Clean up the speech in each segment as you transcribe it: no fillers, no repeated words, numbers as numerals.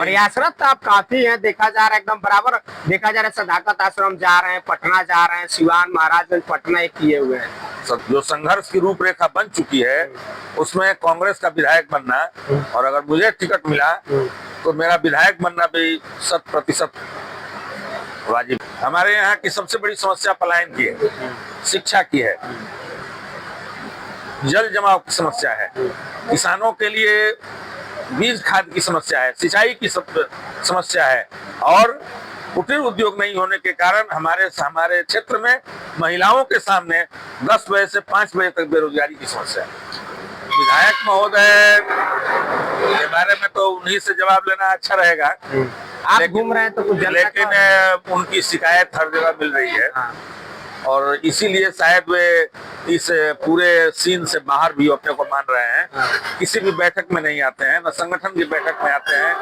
प्रयासरत तो आप काफी हैं, देखा जा रहा है एकदम बराबर। देखा जा रहा है सदाकत आश्रम जा रहे हैं, पटना जा रहे हैं, सिवान महाराजगंज पटना एक किए हुए हैं। जो संघर्ष की रूपरेखा बन चुकी है उसमें कांग्रेस का विधायक बनना, और अगर मुझे टिकट मिला तो मेरा विधायक बनना भी 100% वाजिब। हमारे यहाँ की सबसे बड़ी समस्या पलायन की है, शिक्षा की है, जल जमाव की समस्या है, किसानों के लिए बीज खाद की समस्या है, सिंचाई की समस्या है, और कुटीर उद्योग नहीं होने के कारण हमारे क्षेत्र में महिलाओं के सामने 10 बजे से 5 बजे तक बेरोजगारी की समस्या है। विधायक महोदय के बारे में तो उन्हीं से जवाब लेना अच्छा रहेगा। आप घूम रहे हैं तो कुछ लेकिन उनकी शिकायत हर जगह मिल रही है, और इसीलिए शायद वे इस पूरे सीन से बाहर भी अपने को मान रहे हैं। किसी भी बैठक में नहीं आते हैं, न संगठन की बैठक में आते हैं,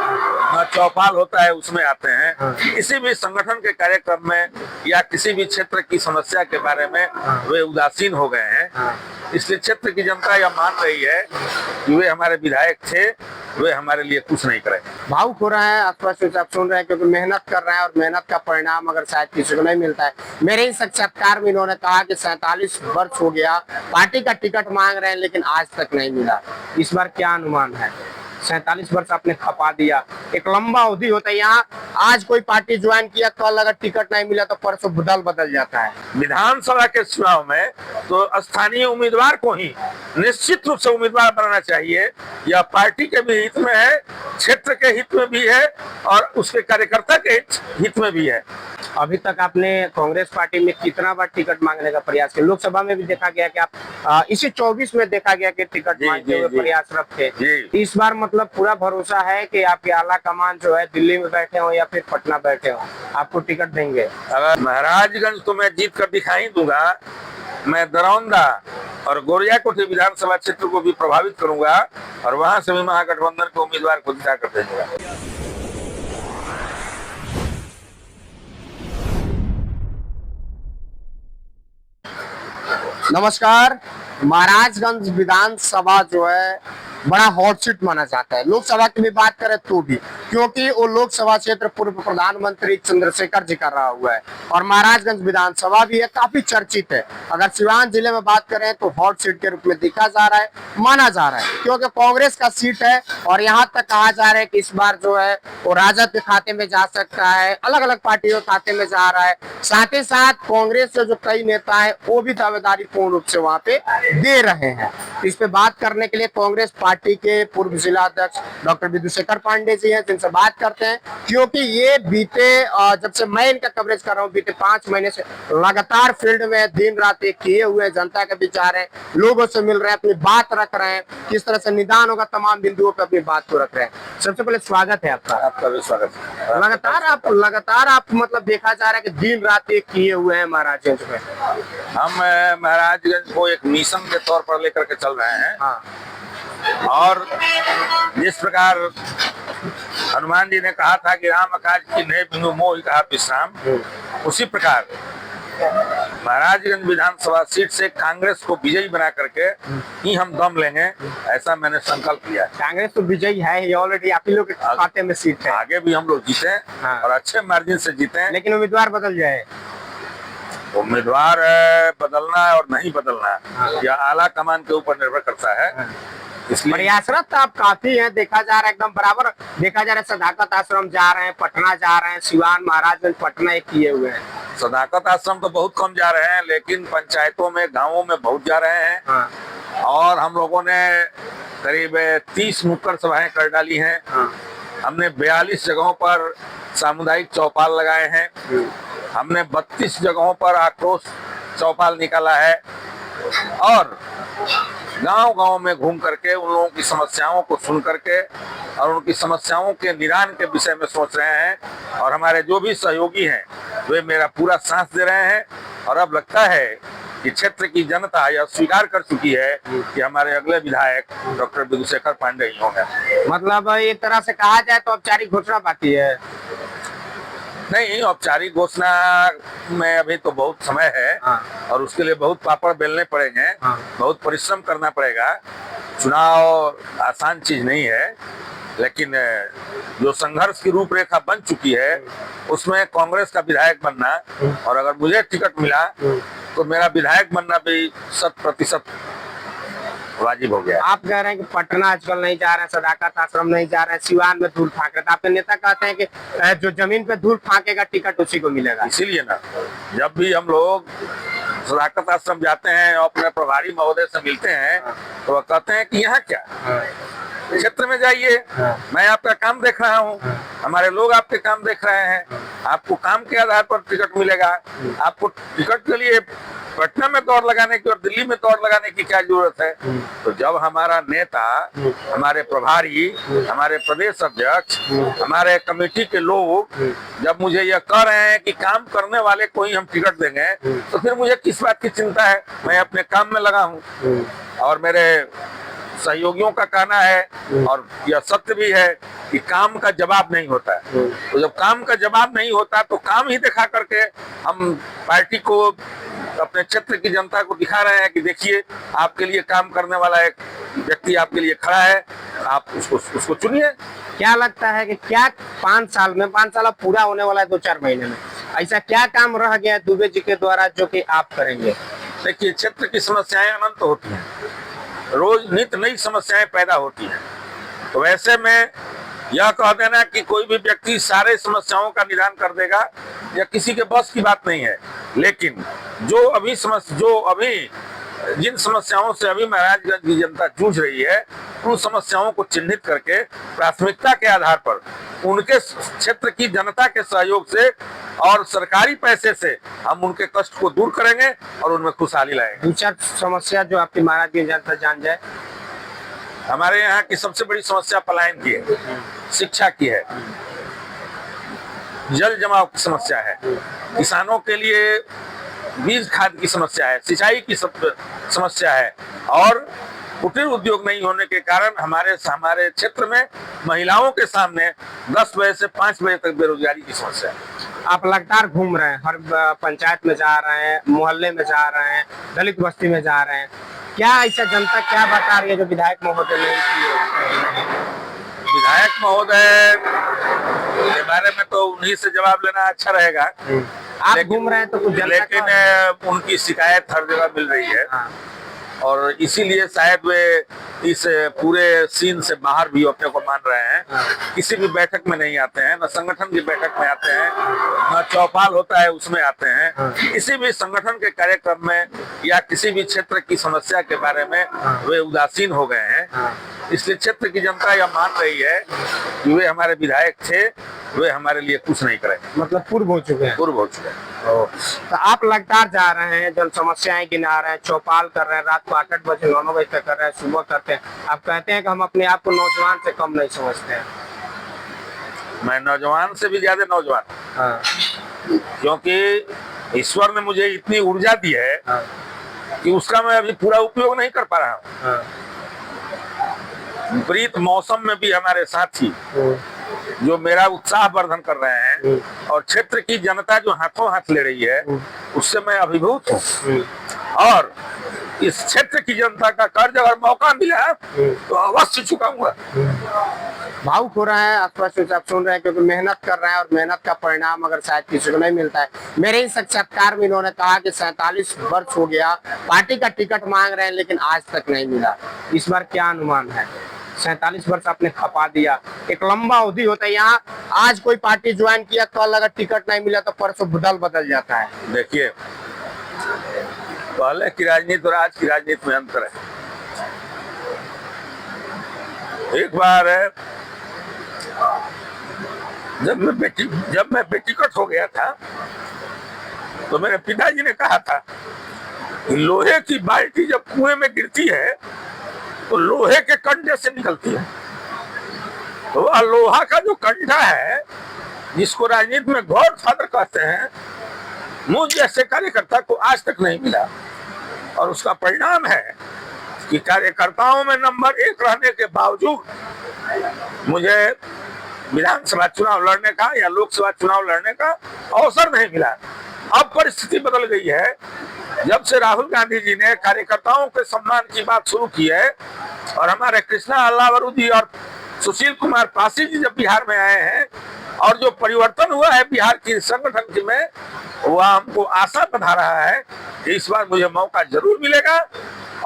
न चौपाल होता है उसमें आते हैं। किसी भी संगठन के कार्यक्रम में या किसी भी क्षेत्र की समस्या के बारे में वे उदासीन हो गए हैं। इसलिए क्षेत्र की जनता यह मान रही है कि वे हमारे विधायक थे, वे हमारे लिए कुछ नहीं करें। भावुक हो रहे हैं, आसपास आप सुन रहे हैं, क्योंकि मेहनत कर रहे हैं और मेहनत का परिणाम अगर शायद किसी को नहीं मिलता है। मेरे ही साक्षात्कार में इन्होंने कहा कि 47 वर्ष हो गया, पार्टी का टिकट मांग रहे हैं लेकिन आज तक नहीं मिला। इस बार क्या अनुमान है? 47 वर्ष आपने खपा दिया, एक लंबा अवधि होता है। यहाँ आज कोई पार्टी ज्वाइन किया, कल अगर टिकट नहीं मिला तो परसों बदल जाता है। विधानसभा के चुनाव में तो स्थानीय उम्मीदवार को ही निश्चित रूप से उम्मीदवार बनाना चाहिए। यह पार्टी के भी हित में है, क्षेत्र के हित में भी है, और उसके कार्यकर्ता के हित में भी है। अभी तक आपने कांग्रेस पार्टी में कितना बार टिकट मांगने का प्रयास किया? लोकसभा में भी देखा गया कि आप इसी 24 में देखा गया कि टिकट मांगते हुए प्रयासरत थे। इस बार मतलब पूरा भरोसा है कि आपके आला कमान जो है दिल्ली में बैठे हो या फिर पटना बैठे हो, आपको टिकट देंगे? अगर महाराजगंज तो मैं जीत कर दिखाई दूंगा, मैं दरौंदा और गोरियाकोट विधानसभा क्षेत्र को भी प्रभावित करूंगा, और वहां से भी महागठबंधन के उम्मीदवार को जिता कर देंगे। नमस्कार। महाराजगंज विधानसभा जो है बड़ा हॉट सीट माना जाता है। लोकसभा की भी बात करें तो भी, क्योंकि वो लोकसभा क्षेत्र पूर्व प्रधानमंत्री चंद्रशेखर जी का रहा हुआ है, और महाराजगंज विधानसभा भी है, काफी चर्चित है। अगर सिवान जिले में बात करें तो हॉट सीट के रूप में देखा जा रहा है, माना जा रहा है, क्योंकि कांग्रेस का सीट है, और यहाँ तक कहा जा रहा है कि इस बार जो है वो राजद के खाते में जा सकता है, अलग अलग पार्टियों के खाते में जा रहा है। साथ ही साथ कांग्रेस के जो कई नेता है वो भी दावेदारी पूर्ण रूप से वहाँ पे दे रहे हैं। इस पे बात करने के लिए कांग्रेस पार्टी के पूर्व जिला अध्यक्ष डॉक्टर विदुशेखर पांडे जी हैं, जिनसे बात करते हैं, क्योंकि ये बीते जब से मैं इनका कवरेज कर रहा हूँ, बीते 5 महीने से लगातार फील्ड में दिन रात एक किए हुए, जनता के विचार है, लोगों से मिल रहे हैं, अपनी बात रख रहे हैं, किस तरह से निदान होगा तमाम बिंदुओं पर अपनी बात को रख रहे हैं। सबसे पहले स्वागत है आपका। आपका भी स्वागत है। लगातार आप मतलब देखा जा रहा है कि दिन रात एक किए हुए हैं महाराजगंज में। हम महाराजगंज को एक मिशन के तौर पर लेकर के चल रहे हैं। और जिस प्रकार हनुमान जी ने कहा था कि राम काज किन्हे बिनु मोहि कहा विश्राम, उसी प्रकार महाराजगंज विधानसभा सीट से कांग्रेस को विजयी बना करके ही हम दम लेंगे, ऐसा मैंने संकल्प लिया। कांग्रेस तो विजयी है ही ऑलरेडी, आप ही लोग के खाते में सीट है। आगे भी हम लोग जीते और अच्छे मार्जिन से जीते, लेकिन उम्मीदवार बदल जाए। उम्मीदवार बदलना और नहीं बदलना यह आला कमान के ऊपर निर्भर करता है। प्रयासरत तो आप काफी हैं, देखा जा रहा है एकदम बराबर। देखा जा रहा है सदाकत आश्रम जा रहे हैं, पटना जा रहे हैं, सिवान महाराजगंज पटना एक किए हुए हैं। सदाकत आश्रम तो बहुत कम जा रहे हैं, लेकिन पंचायतों में गांवों में बहुत जा रहे हैं। और हम लोगों ने करीब 30 नुक्कड़ सभाएं कर डाली हैं। हमने 42 जगहों पर सामुदायिक चौपाल लगाए हैं। हमने 32 जगहों पर आक्रोश चौपाल निकाला है, और गांव-गांव में घूम करके उन लोगों की समस्याओं को सुन करके और उनकी समस्याओं के निदान के विषय में सोच रहे हैं। और हमारे जो भी सहयोगी हैं वे मेरा पूरा साथ दे रहे हैं, और अब लगता है कि क्षेत्र की जनता यह स्वीकार कर चुकी है कि हमारे अगले विधायक डॉक्टर विदुशेखर पांडे ही होंगे। मतलब एक तरह से कहा जाए तो औपचारिक घोषणा बाकी है। नहीं, औपचारिक घोषणा में अभी तो बहुत समय है, और उसके लिए बहुत पापड़ बेलने पड़ेंगे, बहुत परिश्रम करना पड़ेगा। चुनाव आसान चीज नहीं है, लेकिन जो संघर्ष की रूपरेखा बन चुकी है उसमें कांग्रेस का विधायक बनना और अगर मुझे टिकट मिला तो मेरा विधायक बनना भी 100% वाजिब हो गया। आप कह रहे हैं कि पटना आजकल नहीं जा रहे हैं, सदाकत आश्रम नहीं जा रहे हैं, सिवान में धूल फाक रहे हैं। आपके नेता कहते हैं कि जो जमीन पे धूल फाकेगा टिकट उसी को मिलेगा। इसीलिए ना जब भी हम लोग सदाकत आश्रम जाते हैं और अपने प्रभारी महोदय से मिलते हैं तो वह कहते हैं कि यहाँ क्या क्षेत्र में जाइए, मैं आपका काम देख रहा हूँ, हमारे लोग आपके काम देख रहे हैं, आपको काम के आधार पर टिकट मिलेगा। आपको टिकट के लिए पटना में दौड़ लगाने की और दिल्ली में दौड़ लगाने की क्या जरूरत है। तो जब हमारा नेता, हमारे प्रभारी, हमारे प्रदेश अध्यक्ष, हमारे कमेटी के लोग जब मुझे यह कह रहे हैं कि काम करने वाले को ही हम टिकट देंगे तो फिर मुझे किस बात की चिंता है। मैं अपने काम में लगा हूँ और मेरे सहयोगियों का कहना है और यह सत्य भी है कि काम का जवाब नहीं होता है। तो जब काम का जवाब नहीं होता तो काम ही दिखा करके हम पार्टी को, अपने क्षेत्र की जनता को दिखा रहे हैं कि देखिए आपके लिए काम करने वाला एक व्यक्ति आपके लिए खड़ा है, आप उसको चुनिए। क्या लगता है कि क्या 5 साल में, 5 साल अब पूरा होने वाला है 2-4 महीने में, ऐसा क्या काम रह गया है दुबे जी के द्वारा जो कि आप करेंगे? देखिए क्षेत्र की समस्याएं अनंत होती हैं, रोज नित नई समस्याएं पैदा होती हैं। तो वैसे में यह कह देना कि कोई भी व्यक्ति सारे समस्याओं का निदान कर देगा या किसी के बस की बात नहीं है। लेकिन जो अभी जिन समस्याओं से अभी महाराजगंज की जनता जूझ रही है उन समस्याओं को चिन्हित करके प्राथमिकता के आधार पर उनके क्षेत्र की जनता के सहयोग से और सरकारी पैसे से हम उनके कष्ट को दूर करेंगे और उनमें खुशहाली लाएंगे। 2-4 समस्या जो आपकी महाराजगंज जनता जान जाए। हमारे यहाँ की सबसे बड़ी समस्या पलायन की है, शिक्षा की है, जल जमाव की समस्या है, किसानों के लिए बीज खाद की समस्या है, सिंचाई की समस्या है और कुटीर उद्योग नहीं होने के कारण हमारे क्षेत्र में महिलाओं के सामने 10 बजे से 5 बजे तक बेरोजगारी की समस्या है। आप लगातार घूम रहे हैं, हर पंचायत में जा रहे हैं, मोहल्ले में जा रहे हैं, दलित बस्ती में जा रहे हैं, क्या ऐसा जनता क्या बता रही है जो विधायक महोदय नहीं किए? विधायक महोदय के बारे में तो उन्हीं से जवाब लेना अच्छा रहेगा। आप घूम रहे हैं तो कुछ लेकिन उनकी शिकायत हर जगह मिल रही है और इसीलिए शायद वे इस पूरे सीन से बाहर भी अपने को मान रहे हैं। किसी भी बैठक में नहीं आते हैं, न संगठन की बैठक में आते हैं, न चौपाल होता है उसमें आते हैं। किसी भी संगठन के कार्यक्रम में या किसी भी क्षेत्र की समस्या के बारे में वे उदासीन हो गए हैं। इसलिए क्षेत्र की जनता यह मान रही है कि वे हमारे विधायक थे, वे हमारे लिए कुछ नहीं करेंगे। मतलब पूर्व हो चुके हैं। तो आप लगातार जा रहे हैं, जन समस्याएं गिना रहे हैं, चौपाल कर रहे हैं, रात को 8-8 बजे 9 बजे तक कर रहे हैं, सुबह करते हैं। आप कहते हैं कि हम अपने आप को नौजवान से कम नहीं समझते हैं। मैं नौजवान से भी ज्यादा नौजवान क्योंकि ईश्वर ने मुझे इतनी ऊर्जा दी है कि उसका मैं अभी पूरा उपयोग नहीं कर पा रहा हूँ। विपरीत मौसम में भी हमारे साथी जो मेरा उत्साह वर्धन कर रहे हैं और क्षेत्र की जनता जो हाथों हाथ ले रही है उससे मैं अभिभूत हूँ। और इस क्षेत्र की जनता का कर्ज अगर मौका मिला तो अवश्य चुकाऊंगा। भावुक हो रहा है, स्पष्ट आप सुन रहे हैं क्योंकि मेहनत कर रहे हैं और मेहनत का परिणाम अगर शायद किसी को नहीं मिलता है। मेरे ही साक्षात्कार में इन्होंने कहा कि 47 वर्ष हो गया, पार्टी का टिकट मांग रहे हैं लेकिन आज तक नहीं मिला। इस बार क्या अनुमान है? 47 वर्ष आपने खपा दिया, एक लंबा अवधि होता है। यहाँ आज कोई पार्टी ज्वाइन किया, कल अगर टिकट नहीं मिला तो परसों बदल जाता है। देखिए पहले की राजनीति और आज की राजनीति में अंतर है। एक बार जब मैं बेटिकट हो गया था तो मेरे पिताजी ने कहा था कि लोहे की बाल्टी जब कुएं में गिरती है तो लोहे के कंडे से निकलती है। तो वह लोहा का जो कंडा है जिसको राजनीति में गॉड फादर कहते हैं, मुझ जैसे कार्यकर्ता को आज तक नहीं मिला। और उसका परिणाम है कि कार्यकर्ताओं में नंबर 1 रहने के बावजूद मुझे विधानसभा चुनाव लड़ने का या लोकसभा चुनाव लड़ने का अवसर नहीं मिला। अब परिस्थिति बदल गई है। जब से राहुल गांधी जी ने कार्यकर्ताओं के सम्मान की बात शुरू की है और हमारे कृष्णा अल्लावरुदी और सुशील कुमार पासी जी जब बिहार में आए हैं और जो परिवर्तन हुआ है बिहार की संगठन में, वह हमको आशा बधा रहा है कि इस बार मुझे मौका जरूर मिलेगा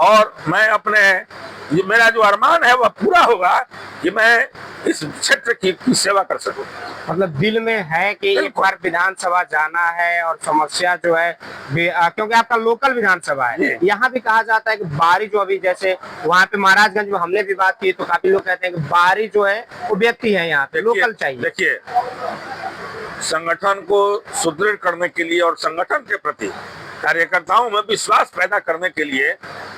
और मैं ये मेरा जो अरमान है वह पूरा होगा कि मैं इस क्षेत्र की सेवा कर सकूं। मतलब दिल में है कि एक बार विधानसभा जाना है और समस्या जो है क्योंकि आपका लोकल विधानसभा है, यहाँ भी कहा जाता है कि बारी जो अभी जैसे वहाँ पे महाराजगंज में हमने भी बात की तो काफी लोग कहते हैं कि बारी जो है वो व्यक्ति है, यहाँ पे लोकल चाहिए। देखिए, संगठन को सुदृढ़ करने के लिए और संगठन के प्रति कार्यकर्ताओं में विश्वास पैदा करने के लिए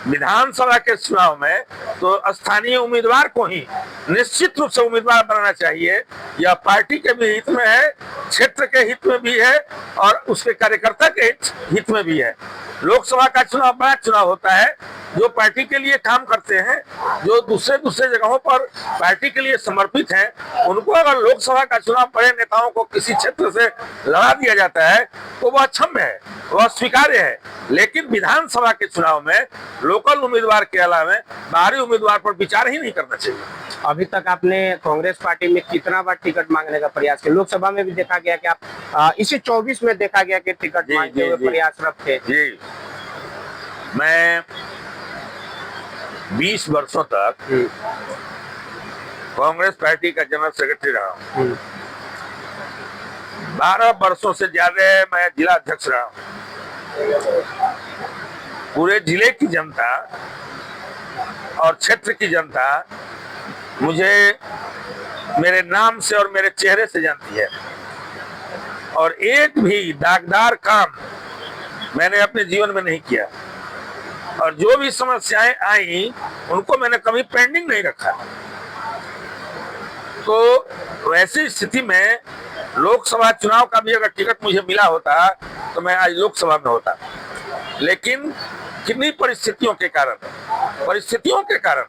विधानसभा के चुनाव में तो स्थानीय उम्मीदवार को ही निश्चित रूप से उम्मीदवार बनाना चाहिए। यह पार्टी के भी हित में है, क्षेत्र के हित में भी है और उसके कार्यकर्ता के हित में भी है। लोकसभा का चुनाव बड़ा चुनाव होता है, जो पार्टी के लिए काम करते हैं, जो दूसरे जगहों पर पार्टी के लिए समर्पित हैं, उनको अगर लोकसभा का चुनाव बड़े नेताओं को किसी क्षेत्र से लड़ा दिया जाता है तो वह क्षम्य है, वह स्वीकार्य है। लेकिन विधानसभा के चुनाव में लोकल उम्मीदवार के अलावा बाहरी उम्मीदवार पर विचार ही नहीं करना चाहिए। अभी तक आपने कांग्रेस पार्टी में कितना बार टिकट मांगने का प्रयास किया? लोकसभा में भी देखा गया कि आप इसी 24 में देखा गया कि टिकट मांगते हुए प्रयासरत थे। जी, मैं 20 वर्षों तक कांग्रेस पार्टी का जनरल सेक्रेटरी रहा हूँ। 12 वर्षों से ज्यादा मैं जिला अध्यक्ष रहा हूँ। पूरे जिले की जनता और क्षेत्र की जनता मुझे मेरे नाम से और मेरे चेहरे से जानती है और एक भी दागदार काम मैंने अपने जीवन में नहीं किया और जो भी समस्याएं आई उनको मैंने कभी पेंडिंग नहीं रखा। तो वैसी स्थिति में लोकसभा चुनाव का भी अगर टिकट मुझे मिला होता तो मैं आज लोकसभा में होता, लेकिन किन्हीं परिस्थितियों के कारण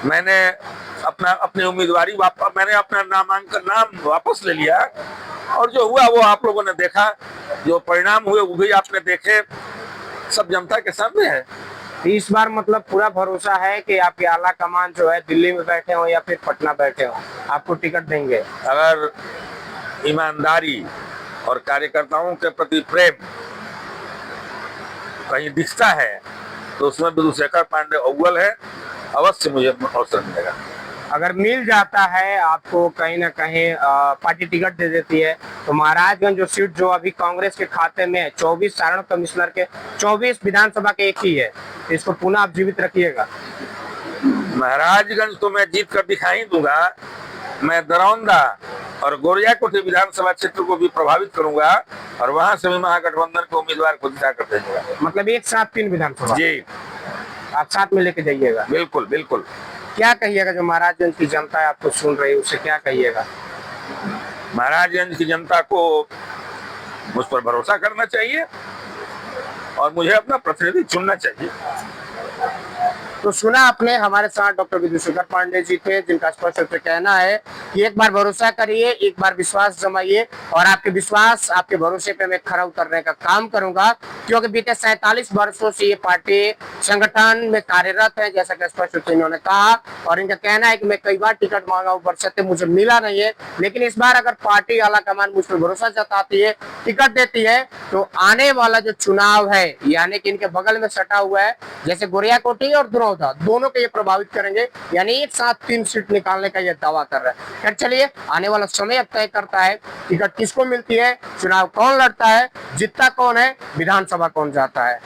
मैंने अपनी उम्मीदवारी मैंने अपना नाम वापस ले लिया और जो हुआ वो आप लोगों ने देखा, जो परिणाम हुए वो भी आपने देखे, सब जनता के सामने है। इस बार मतलब पूरा भरोसा है कि आपके आला कमान जो है दिल्ली में बैठे हो या फिर पटना बैठे हो, आपको टिकट देंगे। अगर ईमानदारी और कार्यकर्ताओं के प्रति प्रेम कहीं दिखता है तो उसमें विधुशेखर पांडे अव्वल है, अवश्य मुझे अवसर मिलेगा। अगर मिल जाता है आपको कहीं ना कहीं पार्टी टिकट दे देती है तो महाराजगंज जो सीट जो अभी कांग्रेस के खाते में है 24 सारण कमिश्नर के 24 विधानसभा के एक ही है, इसको पुनः आप जीवित रखिएगा। महाराजगंज तो मैं जीत कर दिखाई दूंगा, मैं दरौंदा और गोरियाकोठी विधानसभा क्षेत्र को भी प्रभावित करूंगा और वहां से भी महागठबंधन के उम्मीदवार को जिता कर देंगे। मतलब एक साथ 3 विधानसभा जी आप साथ में लेके जाइएगा। बिल्कुल बिल्कुल। क्या कहिएगा जो महाराजगंज की जनता है आपको सुन रही है, उससे क्या कहिएगा? महाराजगंज की जनता को मुझ पर भरोसा करना चाहिए और मुझे अपना प्रतिनिधि चुनना चाहिए। तो सुना आपने, हमारे साथ डॉक्टर विधुशेखर पांडे जी थे जिनका स्पष्ट रूप से कहना है कि एक बार भरोसा करिए, एक बार विश्वास जमाइए और आपके विश्वास आपके भरोसे पे मैं खरा उतरने का काम करूंगा, क्योंकि बीते 47 वर्षों से ये पार्टी संगठन में कार्यरत है, जैसा कि स्पष्ट रूप से इन्होंने कहा। और इनका कहना है कि मैं कई बार टिकट मांगा हूँ, बरसते मुझे मिला नहीं है, लेकिन इस बार अगर पार्टी आला कमान मुझ पर भरोसा जताती है, टिकट देती है, तो आने वाला जो चुनाव है यानी कि इनके बगल में सटा हुआ है जैसे गोरियाकोठी और दरौंदा, दोनों को ये प्रभावित करेंगे, यानी एक साथ 3 सीट निकालने का ये दावा कर रहा है। खैर चलिए, आने वाला समय अब तय करता है टिकट किसको मिलती है, चुनाव कौन लड़ता है, जीतता कौन है, विधानसभा कौन जाता है।